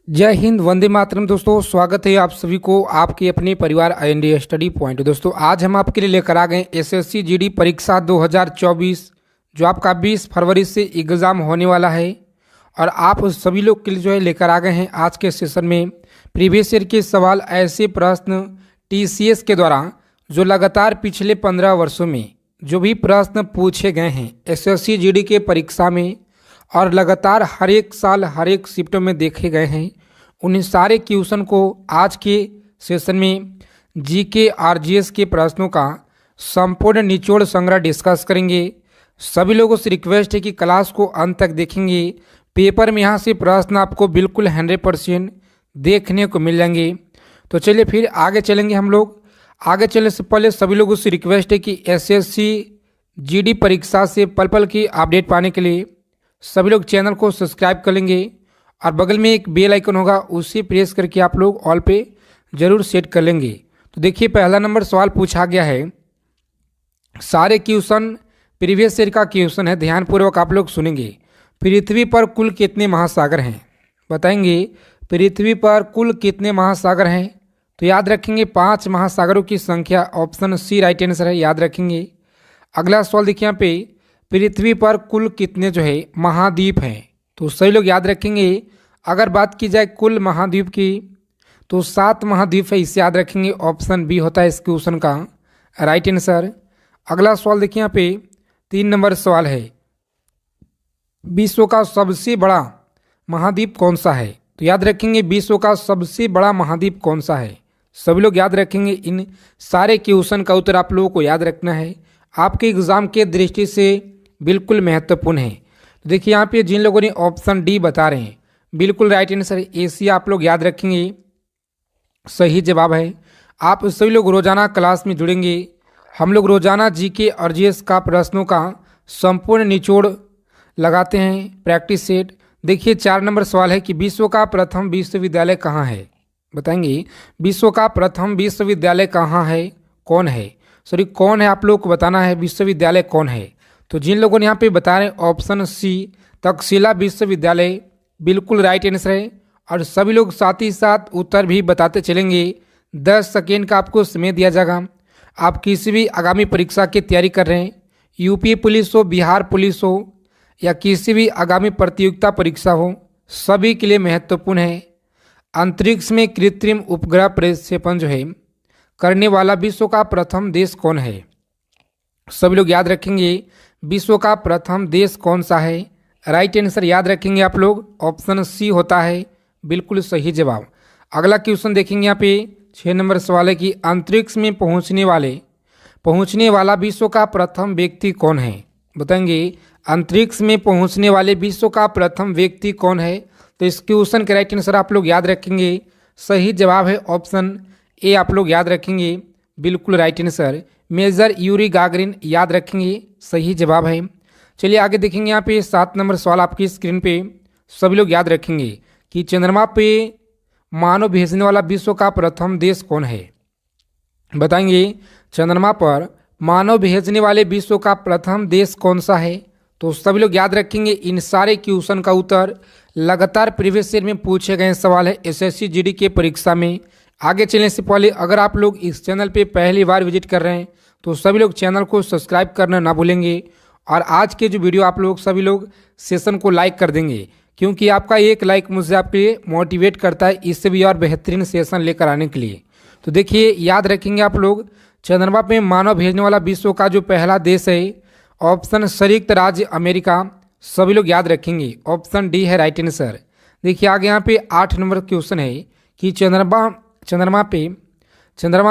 जय हिंद, वंदे मातरम। दोस्तों, स्वागत है आप सभी को आपके अपने परिवार IND स्टडी पॉइंट। दोस्तों, आज हम आपके लिए लेकर आ गए SSC GD परीक्षा 2024 जो आपका 20 फरवरी से एग्ज़ाम होने वाला है। और आप सभी लोग के लिए जो है लेकर आ गए हैं आज के सेशन में प्रीवियस ईयर के सवाल, ऐसे प्रश्न TCS के द्वारा जो लगातार पिछले 15 वर्षों में जो भी प्रश्न पूछे गए हैं SSC GD के परीक्षा में और लगातार हर एक साल हर एक शिफ्ट में देखे गए हैं, उन्हीं सारे क्वेश्चन को आज के सेशन में GK RGS के प्रश्नों का संपूर्ण निचोड़ संग्रह डिस्कस करेंगे। सभी लोगों से रिक्वेस्ट है कि क्लास को अंत तक देखेंगे। पेपर में यहाँ से प्रश्न आपको बिल्कुल 100% देखने को मिल जाएंगे। तो चलिए फिर आगे चलेंगे। हम लोग आगे चलने से पहले सभी लोगों से रिक्वेस्ट है कि SSC GD परीक्षा से पल पल की अपडेट पाने के लिए सभी लोग चैनल को सब्सक्राइब कर लेंगे और बगल में एक बेल आइकन होगा, उसे प्रेस करके आप लोग ऑल पे जरूर सेट कर लेंगे। तो देखिए, पहला नंबर सवाल पूछा गया है। सारे क्वेश्चन प्रीवियस ईयर का क्वेश्चन है, ध्यानपूर्वक आप लोग सुनेंगे। पृथ्वी पर कुल कितने महासागर हैं? बताएंगे पृथ्वी पर कुल कितने महासागर हैं? तो याद रखेंगे 5 महासागरों की संख्या, ऑप्शन सी राइट आंसर है, याद रखेंगे। अगला सवाल देखिए यहाँ पे, पृथ्वी पर कुल कितने जो है महाद्वीप हैं? तो सभी लोग याद रखेंगे। अगर बात की जाए कुल महाद्वीप की तो 7 महाद्वीप है, इसे याद रखेंगे। ऑप्शन बी होता है इस क्वेश्चन का राइट आंसर। अगला सवाल देखिए यहाँ पे 3 नंबर सवाल है, विश्व का सबसे बड़ा महाद्वीप कौन सा है? तो याद रखेंगे विश्व का सबसे बड़ा महाद्वीप कौन सा है? सभी लोग याद रखेंगे। इन सारे क्वेश्चन का उत्तर आप लोगों को याद रखना है, आपके एग्जाम के दृष्टि से बिल्कुल महत्वपूर्ण है। तो देखिए यहाँ पे जिन लोगों ने ऑप्शन डी बता रहे हैं बिल्कुल राइट आंसर है, एशिया आप लोग याद रखेंगे, सही जवाब है। आप सभी लोग रोजाना क्लास में जुड़ेंगे। हम लोग रोजाना GK RGS का प्रश्नों का संपूर्ण निचोड़ लगाते हैं, प्रैक्टिस सेट। देखिए 4 नंबर सवाल है कि विश्व का प्रथम विश्वविद्यालय कहाँ है? बताएंगे विश्व का प्रथम विश्वविद्यालय कहाँ है, कौन है? सॉरी, कौन है आप लोग को बताना है, विश्वविद्यालय कौन है। तो जिन लोगों ने यहाँ पे बता रहे हैं ऑप्शन सी तक्षशिला विश्वविद्यालय, बिल्कुल राइट आंसर है। और सभी लोग साथ ही साथ उत्तर भी बताते चलेंगे। 10 सेकेंड का आपको समय दिया जाएगा। आप किसी भी आगामी परीक्षा की तैयारी कर रहे हैं, UP पुलिस हो, बिहार पुलिस हो या किसी भी आगामी प्रतियोगिता परीक्षा हो, सभी के लिए महत्वपूर्ण है। अंतरिक्ष में कृत्रिम उपग्रह प्रक्षेपण जो है करने वाला विश्व का प्रथम देश कौन है? सभी लोग याद रखेंगे विश्व का प्रथम देश कौन सा है? राइट आंसर याद रखेंगे आप लोग, ऑप्शन सी होता है बिल्कुल सही जवाब। अगला क्वेश्चन देखेंगे यहाँ पे 6 नंबर सवाल है कि अंतरिक्ष में पहुंचने वाला विश्व का प्रथम व्यक्ति कौन है? बताएंगे अंतरिक्ष में पहुंचने वाले विश्व का प्रथम व्यक्ति कौन है? तो इस क्वेश्चन के राइट आंसर आप लोग याद रखेंगे, सही जवाब है ऑप्शन ए आप लोग याद रखेंगे, बिल्कुल right answer. Major Yuri Gagarin याद रखेंगे, सही जवाब है। चलिए आगे देखेंगे यहाँ पे 7 नंबर सवाल आपकी स्क्रीन पे। सभी लोग याद रखेंगे कि चंद्रमा पे मानव भेजने वाला विश्व का प्रथम देश कौन है? बताएंगे चंद्रमा पर मानव भेजने वाले विश्व का प्रथम देश कौन सा है? तो सभी लोग याद रखेंगे। इन सारे क्वेश्चन का उत्तर लगातार प्रीवियस ईयर में पूछे गए सवाल है SSC GD के परीक्षा में। आगे चलने से पहले अगर आप लोग इस चैनल पे पहली बार विजिट कर रहे हैं तो सभी लोग चैनल को सब्सक्राइब करना ना भूलेंगे। और आज के जो वीडियो आप लोग सभी लोग सेशन को लाइक कर देंगे, क्योंकि आपका एक लाइक मुझे आपके लिए मोटिवेट करता है इससे भी और बेहतरीन सेशन लेकर आने के लिए। तो देखिए याद रखेंगे आप लोग, चंद्रमा पे मानव भेजने वाला विश्व का जो पहला देश है ऑप्शन संयुक्त राज्य अमेरिका, सभी लोग याद रखेंगे, ऑप्शन डी है राइट आंसर। देखिए आगे यहाँ पे 8 नंबर क्वेश्चन है कि चंद्रमा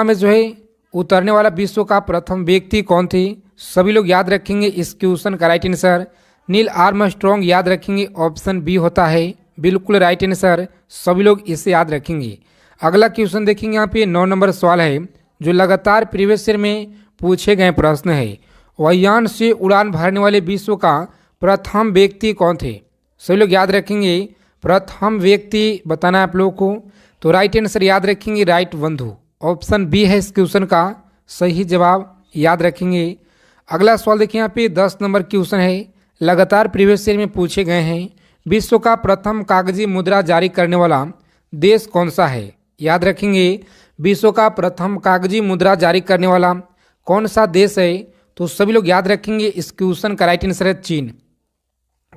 में जो है उतरने वाला विश्व का प्रथम व्यक्ति कौन थे? सभी लोग याद रखेंगे इस क्वेश्चन का राइट आंसर नील आर्मस्ट्रॉन्ग, याद रखेंगे, ऑप्शन बी होता है बिल्कुल राइट आंसर। सभी लोग इसे याद रखेंगे। अगला क्वेश्चन देखेंगे यहाँ पे 9 नंबर सवाल है जो लगातार प्रीवियस ईयर में पूछे गए प्रश्न है, वायुयान से उड़ान भरने वाले विश्व का प्रथम व्यक्ति कौन थे? सभी लोग याद रखेंगे, प्रथम व्यक्ति बताना है आप लोगों को। तो राइट आंसर याद रखेंगे राइट बंधु, ऑप्शन बी है इस क्वेश्चन का सही जवाब, याद रखेंगे। अगला सवाल देखिए यहाँ पे 10 नंबर क्वेश्चन है, लगातार प्रीवियस ईयर में पूछे गए हैं, विश्व का प्रथम कागजी मुद्रा जारी करने वाला देश कौन सा है? याद रखेंगे विश्व का प्रथम कागजी मुद्रा जारी करने वाला कौन सा देश है? तो सभी लोग याद रखेंगे इस क्वेश्चन का राइट आंसर है चीन।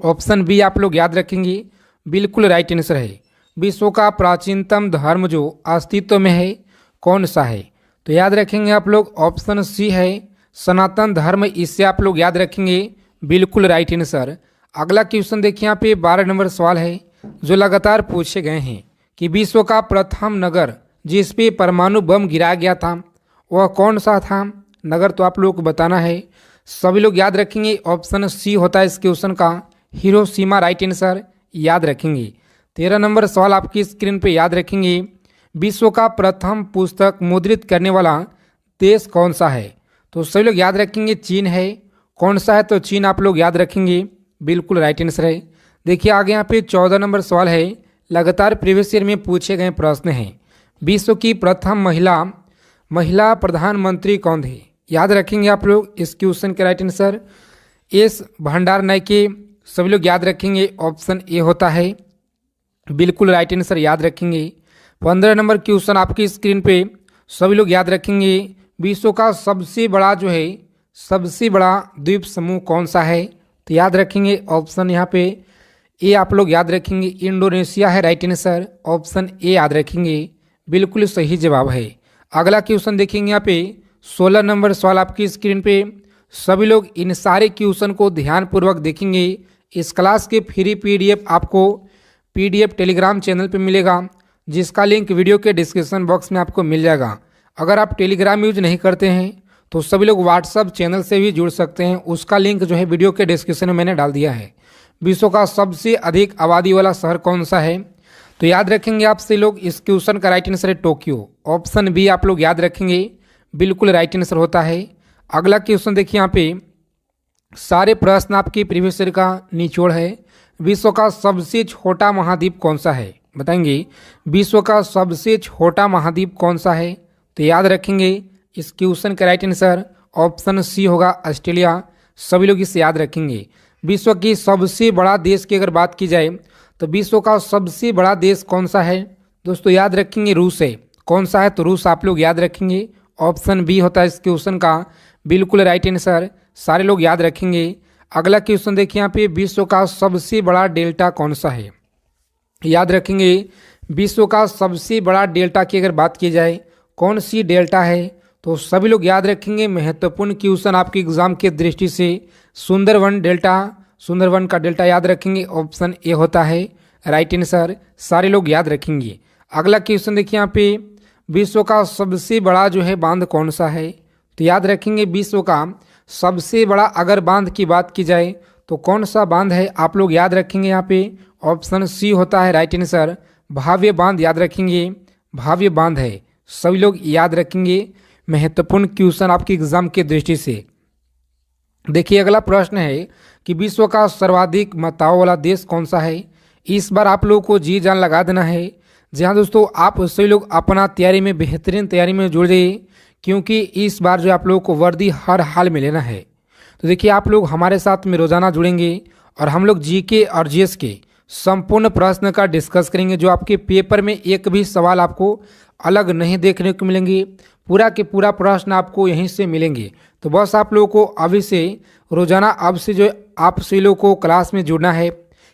ऑप्शन बी आप लोग याद रखेंगे, बिल्कुल राइट आंसर है। विश्व का प्राचीनतम धर्म जो अस्तित्व में है कौन सा है? तो याद रखेंगे आप लोग ऑप्शन सी है सनातन धर्म, इससे आप लोग याद रखेंगे, बिल्कुल राइट आंसर। अगला क्वेश्चन देखिए यहाँ पे 12 नंबर सवाल है जो लगातार पूछे गए हैं कि विश्व का प्रथम नगर जिस पे परमाणु बम गिराया गया था वह कौन सा था? नगर तो आप लोगों को बताना है। सभी लोग याद रखेंगे ऑप्शन सी होता है इस क्वेश्चन का हिरोशिमा, राइट आंसर याद रखेंगे। 13 नंबर सवाल आपकी स्क्रीन पे याद रखेंगे विश्व का प्रथम पुस्तक मुद्रित करने वाला देश कौन सा है? तो सभी लोग याद रखेंगे चीन है। कौन सा है? तो चीन आप लोग याद रखेंगे, बिल्कुल राइट आंसर है। देखिए आगे यहाँ पे 14 नंबर सवाल है, लगातार प्रीवियस ईयर में पूछे गए प्रश्न हैं। विश्व की प्रथम महिला प्रधानमंत्री कौन थे? याद रखेंगे आप लोग इस क्वेश्चन के राइट आंसर एस भंडारनायके, सभी लोग याद रखेंगे ऑप्शन ए होता है, बिल्कुल राइट आंसर याद रखेंगे। 15 नंबर क्वेश्चन आपकी स्क्रीन पे सभी लोग याद रखेंगे विश्व का सबसे बड़ा जो है सबसे बड़ा द्वीप समूह कौन सा है? तो याद रखेंगे ऑप्शन यहाँ पे ए आप लोग याद रखेंगे इंडोनेशिया है, राइट आंसर ऑप्शन ए याद रखेंगे, बिल्कुल सही जवाब है। अगला क्वेश्चन देखेंगे यहाँ पे 16 नंबर सवाल आपकी स्क्रीन पे सभी लोग इन सारे क्वेश्चन को ध्यानपूर्वक देखेंगे। इस क्लास के फ्री पीडीएफ आपको पीडीएफ टेलीग्राम चैनल पे मिलेगा जिसका लिंक वीडियो के डिस्क्रिप्शन बॉक्स में आपको मिल जाएगा। अगर आप टेलीग्राम यूज नहीं करते हैं तो सभी लोग व्हाट्सअप चैनल से भी जुड़ सकते हैं, उसका लिंक जो है वीडियो के डिस्क्रिप्शन में मैंने डाल दिया है। विश्व का सबसे अधिक आबादी वाला शहर कौन सा है? तो याद रखेंगे आपसे लोग इस क्वेश्चन का राइट आंसर है टोक्यो, ऑप्शन बी आप लोग याद रखेंगे, बिल्कुल राइट आंसर होता है। अगला क्वेश्चन देखिए यहाँ पे सारे प्रश्न आपके प्रीवियस ईयर का निचोड़ है। विश्व का सबसे छोटा महाद्वीप कौन सा है? बताएंगे विश्व का सबसे छोटा महाद्वीप कौन सा है? तो याद रखेंगे इस क्वेश्चन का राइट आंसर ऑप्शन सी होगा ऑस्ट्रेलिया, सभी लोग इसे याद रखेंगे। विश्व की सबसे बड़ा देश की अगर बात की जाए तो विश्व का सबसे बड़ा देश कौन सा है? दोस्तों याद रखेंगे रूस है। कौन सा है? तो रूस आप लोग याद रखेंगे, ऑप्शन बी होता है इस क्वेश्चन का, बिल्कुल राइट आंसर, सारे लोग याद रखेंगे। अगला क्वेश्चन देखिए यहाँ पे विश्व का सबसे बड़ा डेल्टा कौन सा है? याद रखेंगे विश्व का सबसे बड़ा डेल्टा की अगर बात की जाए कौन सी डेल्टा है? तो सभी लोग याद रखेंगे, महत्वपूर्ण क्वेश्चन आपके एग्जाम के दृष्टि से सुंदरवन डेल्टा, सुंदरवन का डेल्टा याद रखेंगे, ऑप्शन ए होता है राइट आंसर, सारे लोग याद रखेंगे। अगला क्वेश्चन देखिए यहाँ पे विश्व का सबसे बड़ा जो है बांध कौन सा है? तो याद रखेंगे विश्व का सबसे बड़ा अगर बांध की बात की जाए तो कौन सा बांध है? आप लोग याद रखेंगे यहाँ पे ऑप्शन सी होता है राइट आंसर, भाव्य बांध याद रखेंगे, भाव्य बांध है, सभी लोग याद रखेंगे, महत्वपूर्ण क्वेश्चन आपके एग्जाम के दृष्टि से। देखिए अगला प्रश्न है कि विश्व का सर्वाधिक मतदाताओं वाला देश कौन सा है? इस बार आप लोगों को जी जान लगा देना है। जी हाँ दोस्तों, आप सभी लोग अपना तैयारी में बेहतरीन तैयारी में जुड़ जाइए क्योंकि इस बार जो आप लोगों को वर्दी हर हाल में लेना है। तो देखिए आप लोग हमारे साथ में रोजाना जुड़ेंगे और हम लोग जीके और जीएस के संपूर्ण प्रश्न का डिस्कस करेंगे जो आपके पेपर में एक भी सवाल आपको अलग नहीं देखने को मिलेंगे, पूरा के पूरा प्रश्न आपको यहीं से मिलेंगे। तो बस आप लोगों को अभी से रोजाना अब से जो आप सभी लोगों को क्लास में जुड़ना है।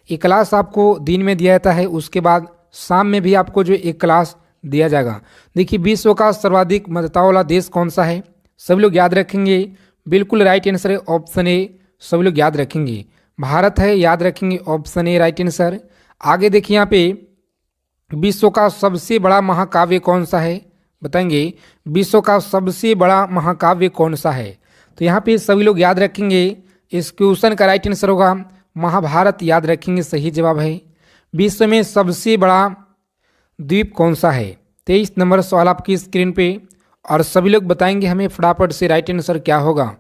ये क्लास आपको दिन में दिया जाता है, उसके बाद शाम में भी आपको जो एक क्लास दिया जाएगा। देखिए विश्व का सर्वाधिक मतदाताओं वाला देश कौन सा है? सभी लोग याद रखेंगे, बिल्कुल राइट आंसर है ऑप्शन ए, सभी लोग याद रखेंगे, भारत है, याद रखेंगे ऑप्शन ए राइट आंसर। आगे देखिए यहाँ पे विश्व का सबसे बड़ा महाकाव्य कौन सा है? बताएंगे विश्व का सबसे बड़ा महाकाव्य कौन सा है? तो यहाँ पे सभी लोग याद रखेंगे इस क्वेश्चन का राइट आंसर होगा महाभारत, याद रखेंगे, सही जवाब है। विश्व में सबसे बड़ा द्वीप कौन सा है? 23 नंबर सवाल आपकी स्क्रीन पे और सभी लोग बताएंगे हमें फटाफट से राइट आंसर क्या होगा।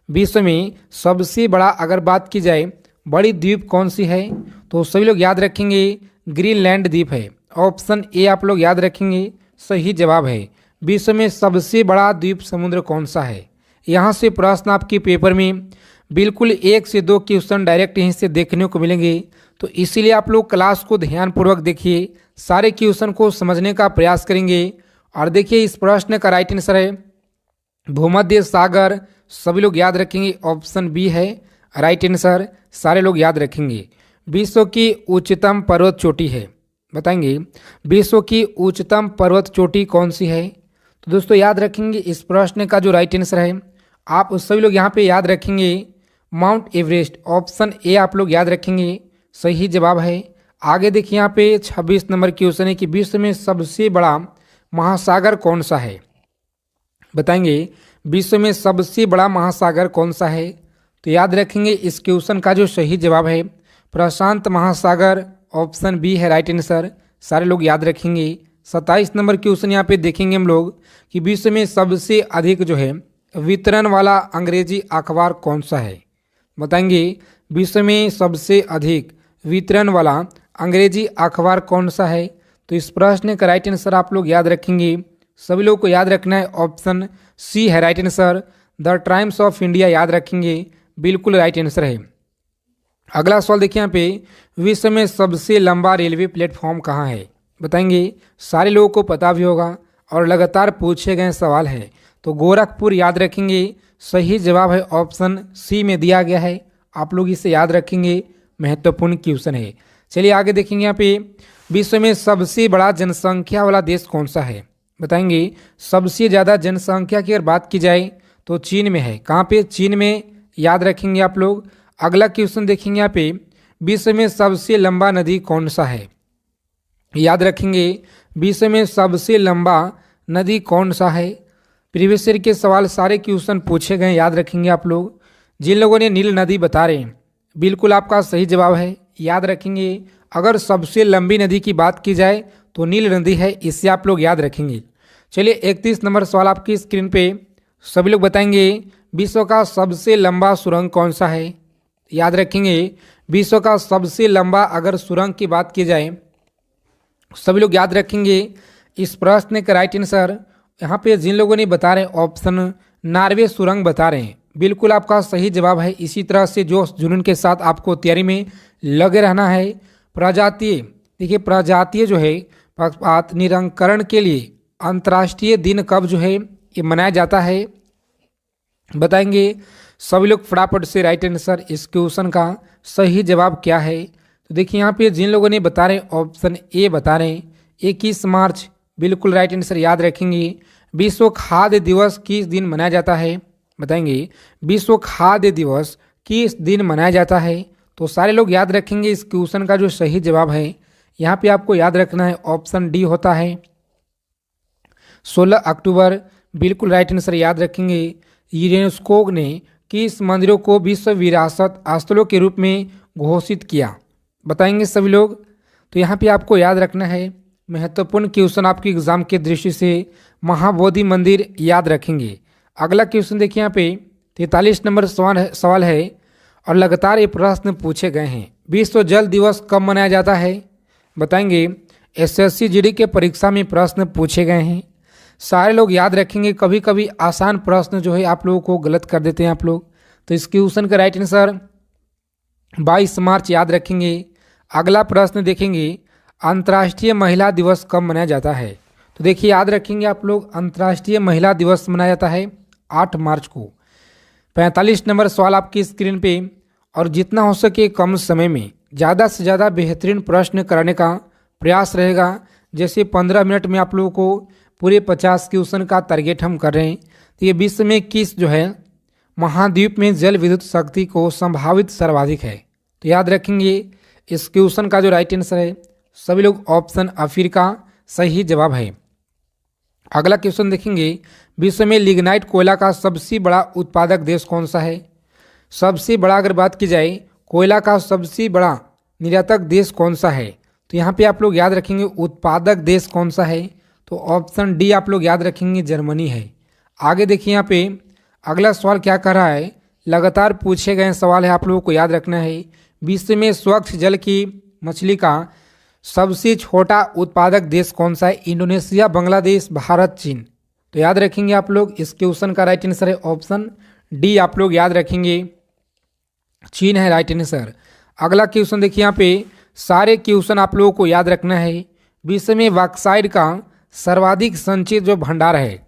विश्व में सबसे बड़ा अगर बात की जाए बड़ी द्वीप कौन सी है? तो सभी लोग याद रखेंगे ग्रीनलैंड द्वीप है, ऑप्शन ए आप लोग याद रखेंगे, सही जवाब है। विश्व में सबसे बड़ा द्वीप समुद्र कौन सा है? यहाँ से प्रश्न आपके पेपर में बिल्कुल 1 से 2 क्वेश्चन डायरेक्ट यहीं से देखने को मिलेंगे। तो इसीलिए आप लोग क्लास को ध्यानपूर्वक देखिए, सारे क्वेश्चन को समझने का प्रयास करेंगे। और देखिए इस प्रश्न का राइट आंसर है भूमध्य सागर। सभी लोग याद रखेंगे, ऑप्शन बी है राइट आंसर, सारे लोग याद रखेंगे। विश्व की उच्चतम पर्वत चोटी है, बताएंगे विश्व की उच्चतम पर्वत चोटी कौन सी है। तो दोस्तों याद रखेंगे इस प्रश्न का जो राइट आंसर है, आप सभी लोग यहाँ पे याद रखेंगे माउंट एवरेस्ट, ऑप्शन ए आप लोग याद रखेंगे, सही जवाब है। आगे देखिए यहाँ पे 26 नंबर क्वेश्चन है कि विश्व में सबसे बड़ा महासागर कौन सा है, बताएंगे विश्व में सबसे बड़ा महासागर कौन सा है। तो याद रखेंगे इस क्वेश्चन का जो सही जवाब है प्रशांत महासागर, ऑप्शन बी है राइट आंसर, सारे लोग याद रखेंगे। 27 नंबर क्वेश्चन यहाँ पे देखेंगे हम लोग कि विश्व में सबसे अधिक जो है वितरण वाला अंग्रेजी अखबार कौन सा है, बताएंगे विश्व में सबसे अधिक वितरण वाला अंग्रेजी अखबार कौन सा है। तो इस प्रश्न का राइट आंसर आप लोग याद रखेंगे, सभी लोग को याद रखना है, ऑप्शन सी है right answer, the times of India याद रखेंगे, बिल्कुल राइट आंसर है। अगला सवाल देखिए यहाँ पे विश्व में सबसे लंबा रेलवे प्लेटफॉर्म कहाँ है, बताएंगे सारे लोगों को पता भी होगा और लगातार पूछे गए सवाल है। तो गोरखपुर याद रखेंगे, सही जवाब है ऑप्शन सी में दिया गया है, आप लोग इसे याद रखेंगे, महत्वपूर्ण क्वेश्चन है। चलिए आगे देखेंगे यहाँ पे विश्व में सबसे बड़ा जनसंख्या वाला देश कौन सा है, बताएंगे सबसे ज़्यादा जनसंख्या की अगर बात की जाए तो चीन में है, कहाँ पे चीन में, याद रखेंगे आप लोग। अगला क्वेश्चन देखेंगे यहाँ पे विश्व में सबसे लंबा नदी कौन सा है, याद रखेंगे विश्व में सबसे लंबा नदी कौन सा है। प्रीवियस ईयर के सवाल सारे क्वेश्चन पूछे गए, याद रखेंगे आप लोग। जिन लोगों ने नील नदी बता रहे हैं बिल्कुल आपका सही जवाब है, याद रखेंगे। अगर सबसे लंबी नदी की बात की जाए तो नील नदी है, इससे आप लोग याद रखेंगे। चलिए 31 नंबर सवाल आपकी स्क्रीन पे, सभी लोग बताएंगे विश्व का सबसे लंबा सुरंग कौन सा है, याद रखेंगे विश्व का सबसे लंबा अगर सुरंग की बात की जाए सभी लोग याद रखेंगे इस प्रश्न का राइट आंसर। यहाँ पे जिन लोगों ने बता रहे हैं ऑप्शन नॉर्वे सुरंग बता रहे हैं, बिल्कुल आपका सही जवाब है। इसी तरह से जोश जुनून के साथ आपको तैयारी में लगे रहना है। प्रजातीय, देखिए प्रजातीय जो है पक्षपात निराकरण के लिए अंतर्राष्ट्रीय दिन कब जो है ये मनाया जाता है, बताएंगे सभी लोग फटाफट से राइट आंसर इस क्वेश्चन का सही जवाब क्या है। तो देखिए यहाँ पे जिन लोगों ने बता रहे हैं ऑप्शन ए बता रहे हैं 21 मार्च, बिल्कुल राइट आंसर, याद रखेंगे। विश्व खाद्य दिवस किस दिन मनाया जाता है, बताएंगे विश्व खाद्य दिवस किस दिन मनाया जाता है। तो सारे लोग याद रखेंगे इस क्वेश्चन का जो सही जवाब है यहाँ पे आपको याद रखना है, ऑप्शन डी होता है 16 अक्टूबर, बिल्कुल राइट आंसर, याद रखेंगे। यूनेस्को ने किस मंदिरों को विश्व विरासत स्थलों के रूप में घोषित किया, बताएंगे सभी लोग। तो यहाँ पे आपको याद रखना है, महत्वपूर्ण क्वेश्चन आपके एग्जाम के दृष्टि से, महाबोधि मंदिर याद रखेंगे। अगला क्वेश्चन देखिए यहाँ पे 43 नंबर सवाल है और लगातार ये प्रश्न पूछे गए हैं। विश्व जल दिवस कब मनाया जाता है, बताएंगे एसएससी जीडी के परीक्षा में प्रश्न पूछे गए हैं, सारे लोग याद रखेंगे। कभी कभी आसान प्रश्न जो है आप लोगों को गलत कर देते हैं आप लोग। तो इस क्वेश्चन का राइट आंसर 22 मार्च, याद रखेंगे। अगला प्रश्न देखेंगे अंतर्राष्ट्रीय महिला दिवस कब मनाया जाता है। तो देखिए याद रखेंगे आप लोग अंतर्राष्ट्रीय महिला दिवस मनाया जाता है 8 मार्च को। 45 नंबर सवाल आपकी स्क्रीन पे, और जितना हो सके कम समय में ज़्यादा से ज़्यादा बेहतरीन प्रश्न कराने का प्रयास रहेगा। जैसे 15 मिनट में आप लोगों को पूरे 50 क्वेश्चन का टारगेट हम कर रहे हैं। तो ये विश्व में किस जो है महाद्वीप में जल विद्युत शक्ति को संभावित सर्वाधिक है। तो याद रखेंगे इस क्वेश्चन का जो राइट आंसर है सभी लोग ऑप्शन अफ्रीका सही जवाब है। अगला क्वेश्चन देखेंगे विश्व में लिग्नाइट कोयला का सबसे बड़ा उत्पादक देश कौन सा है। सबसे बड़ा अगर बात की जाए कोयला का सबसे बड़ा निर्यातक देश कौन सा है, तो यहाँ पे आप लोग याद रखेंगे उत्पादक देश कौन सा है, तो ऑप्शन डी आप लोग याद रखेंगे जर्मनी है। आगे देखिए यहाँ पे अगला सवाल क्या कर रहा है, लगातार पूछे गए सवाल है, आप लोगों को याद रखना है। विश्व में स्वच्छ जल की मछली का सबसे छोटा उत्पादक देश कौन सा है, इंडोनेशिया, बांग्लादेश, भारत, चीन। तो याद रखेंगे आप लोग इस क्वेश्चन का राइट आंसर है ऑप्शन डी आप लोग याद रखेंगे चीन है राइट आंसर। अगला क्वेश्चन देखिए यहाँ पे, सारे क्वेश्चन आप लोगों को याद रखना है। विश्व में बॉक्साइट का सर्वाधिक संचित जो भंडार है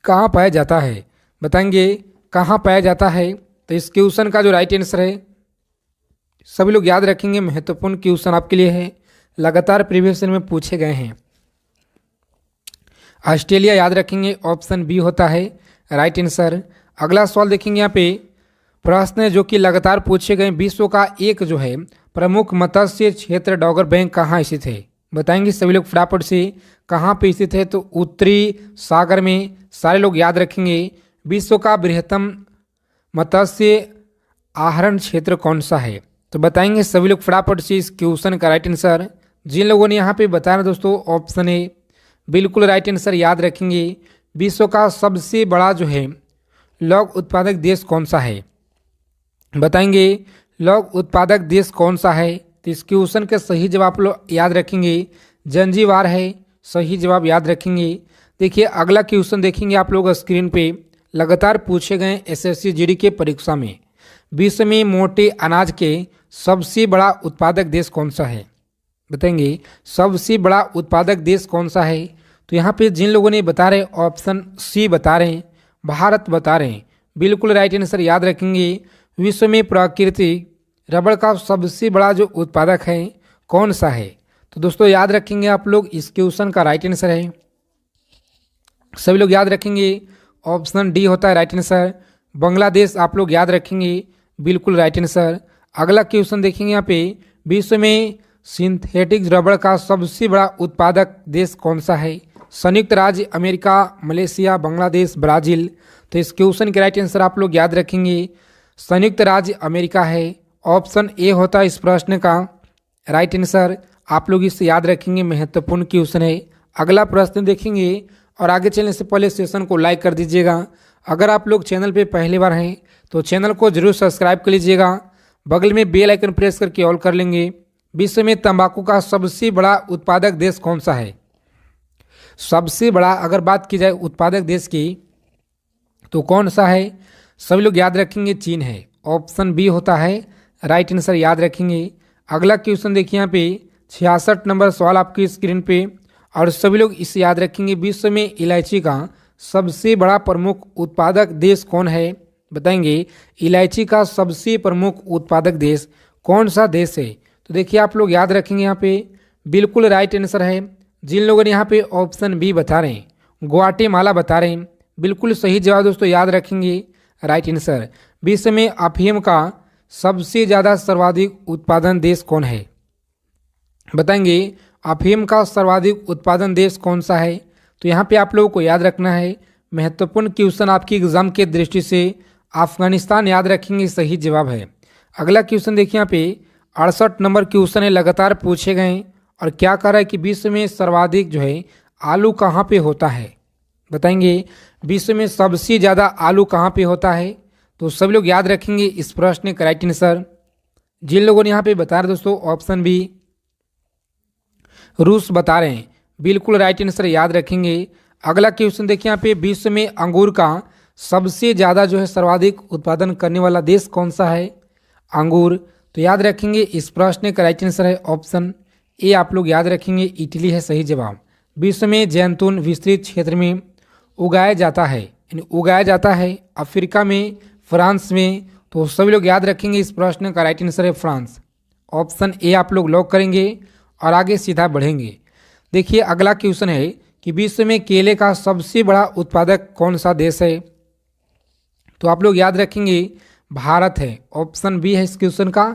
कहाँ पाया जाता है, बताएंगे कहाँ पाया जाता है। तो इस क्वेश्चन का जो राइट आंसर है, सभी लोग याद रखेंगे, महत्वपूर्ण क्वेश्चन आपके लिए है, लगातार प्रीवियस ईयर में पूछे गए हैं। ऑस्ट्रेलिया याद रखेंगे, ऑप्शन बी होता है राइट आंसर। अगला सवाल देखेंगे यहाँ पे, प्रश्न जो कि लगातार पूछे गए, विश्व का एक जो है प्रमुख मत्स्य क्षेत्र डॉगर बैंक कहाँ स्थित है, बताएंगे सभी लोग फटाफट से, कहाँ पे स्थित है। तो उत्तरी सागर में, सारे लोग याद रखेंगे। विश्व का बृहत्तम मत्स्य आहरण क्षेत्र कौन सा है, तो बताएंगे सभी लोग फटाफट से इस क्वेश्चन का राइट आंसर। जिन लोगों ने यहाँ पे बताया दोस्तों, ऑप्शन ए बिल्कुल राइट आंसर याद रखेंगे। विश्व का सबसे बड़ा जो है लौह उत्पादक देश कौन सा है, बताएंगे लौह उत्पादक देश कौन सा है। तो इस क्वेश्चन के सही जवाब लोग याद रखेंगे, जंजीबार है, सही जवाब याद रखेंगे। देखिए अगला क्वेश्चन देखेंगे आप लोग स्क्रीन पे, लगातार पूछे गए एसएससी जीडी के परीक्षा में, विश्व में मोटे अनाज के सबसे बड़ा उत्पादक देश कौन सा है, बताएंगे सबसे बड़ा उत्पादक देश कौन सा है। तो यहाँ पे जिन लोगों ने बता रहे, ऑप्शन सी बता रहे हैं, भारत बता रहे हैं, बिल्कुल राइट आंसर याद रखेंगे। विश्व में प्राकृतिक रबड़ का सबसे बड़ा जो उत्पादक है कौन सा है, तो दोस्तों याद रखेंगे आप लोग, इस क्वेश्चन का राइट आंसर है, सभी लोग याद रखेंगे, ऑप्शन डी होता है राइट आंसर। बांग्लादेश आप लोग याद रखेंगे, बिल्कुल राइट आंसर। अगला क्वेश्चन देखेंगे यहाँ पे, विश्व में सिंथेटिक रबड़ का सबसे बड़ा उत्पादक देश कौन सा है, संयुक्त राज्य अमेरिका, मलेशिया, बांग्लादेश, ब्राजील। तो इस क्वेश्चन के राइट आंसर आप लोग याद रखेंगे, संयुक्त राज्य अमेरिका है, ऑप्शन ए होता है इस प्रश्न का राइट आंसर। आप लोग इसे याद रखेंगे, महत्वपूर्ण क्वेश्चन है। अगला प्रश्न देखेंगे, और आगे चलने से पहले सेशन को लाइक कर दीजिएगा। अगर आप लोग चैनल पे पहली बार हैं तो चैनल को जरूर सब्सक्राइब कर लीजिएगा, बगल में बेल आइकन प्रेस करके ऑल कर लेंगे। विश्व में तंबाकू का सबसे बड़ा उत्पादक देश कौन सा है, सबसे बड़ा अगर बात की जाए उत्पादक देश की तो कौन सा है, सभी लोग याद रखेंगे, चीन है, ऑप्शन बी होता है राइट आंसर याद रखेंगे। अगला क्वेश्चन देखिए यहाँ पे 66 नंबर सवाल आपकी स्क्रीन पे, और सभी लोग इसे याद रखेंगे, विश्व में इलायची का सबसे बड़ा प्रमुख उत्पादक देश कौन है, बताएंगे इलायची का सबसे प्रमुख उत्पादक देश कौन सा देश है। तो देखिए आप लोग याद रखेंगे, यहाँ पे बिल्कुल राइट आंसर है। जिन लोगों ने यहाँ पे ऑप्शन बी बता रहे हैं, ग्वाटेमाला बता रहे हैं, बिल्कुल सही जवाब दोस्तों याद रखेंगे, राइट आंसर। विश्व में अफीम का सबसे ज़्यादा सर्वाधिक उत्पादन देश कौन है, बताएंगे अफीम का सर्वाधिक उत्पादन देश कौन सा है। तो यहाँ पे आप लोगों को याद रखना है, महत्वपूर्ण क्वेश्चन आपकी एग्जाम के दृष्टि से, अफगानिस्तान याद रखेंगे, सही जवाब है। अगला क्वेश्चन देखिए यहाँ पे 68 नंबर क्वेश्चन है, लगातार पूछे गए, और क्या कह रहा है कि विश्व में सर्वाधिक जो है आलू कहाँ पे होता है, बताएंगे विश्व में सबसे ज़्यादा आलू कहाँ पे होता है। तो सब लोग याद रखेंगे इस प्रश्न का राइट आंसर। जिन लोगों ने यहाँ पे बता रहे दोस्तों, ऑप्शन बी रूस बता रहे हैं, बिल्कुल राइट आंसर याद रखेंगे। अगला क्वेश्चन देखिए यहाँ पे, विश्व में अंगूर का सबसे ज़्यादा जो है सर्वाधिक उत्पादन करने वाला देश कौन सा है, अंगूर। तो याद रखेंगे इस प्रश्न का राइट आंसर है ऑप्शन ए, आप लोग याद रखेंगे, इटली है सही जवाब। विश्व में जैतून विस्तृत क्षेत्र में उगाया जाता है, यानी उगाया जाता है अफ्रीका में, फ्रांस में। तो सभी लोग याद रखेंगे इस प्रश्न का राइट आंसर है फ्रांस, ऑप्शन ए आप लोग लॉक करेंगे और आगे सीधा बढ़ेंगे। देखिए अगला क्वेश्चन है कि विश्व में केले का सबसे बड़ा उत्पादक कौन सा देश है, तो आप लोग याद रखेंगे भारत है, ऑप्शन बी है इस क्वेश्चन का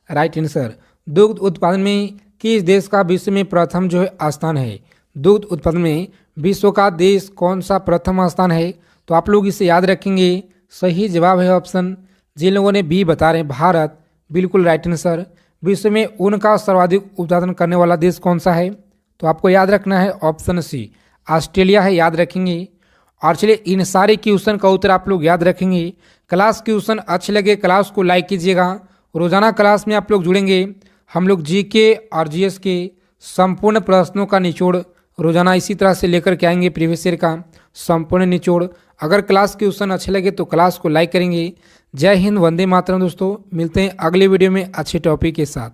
राइट आंसर। दुग्ध उत्पादन में किस देश का विश्व में प्रथम जो है स्थान है, दुग्ध उत्पादन में विश्व का देश कौन सा प्रथम स्थान है। तो आप लोग इसे याद रखेंगे, सही जवाब है ऑप्शन, जिन लोगों ने बी बता रहे हैं भारत, बिल्कुल राइट आंसर। विश्व में ऊन का सर्वाधिक उत्पादन करने वाला देश कौन सा है, तो आपको याद रखना है ऑप्शन सी, ऑस्ट्रेलिया है, याद रखेंगे। और चलिए इन सारे क्वेश्चन का उत्तर आप लोग याद रखेंगे। क्लास क्वेश्चन अच्छे लगे क्लास को लाइक कीजिएगा। रोजाना क्लास में आप लोग जुड़ेंगे, हम लोग जीके और जीएस के संपूर्ण प्रश्नों का निचोड़ रोजाना इसी तरह से लेकर के आएंगे, प्रीवियस ईयर का संपूर्ण निचोड़। अगर क्लास क्वेश्चन अच्छे लगे तो क्लास को लाइक करेंगे, जय हिंद, वंदे मातरम। दोस्तों मिलते हैं अगले वीडियो में अच्छे टॉपिक के साथ।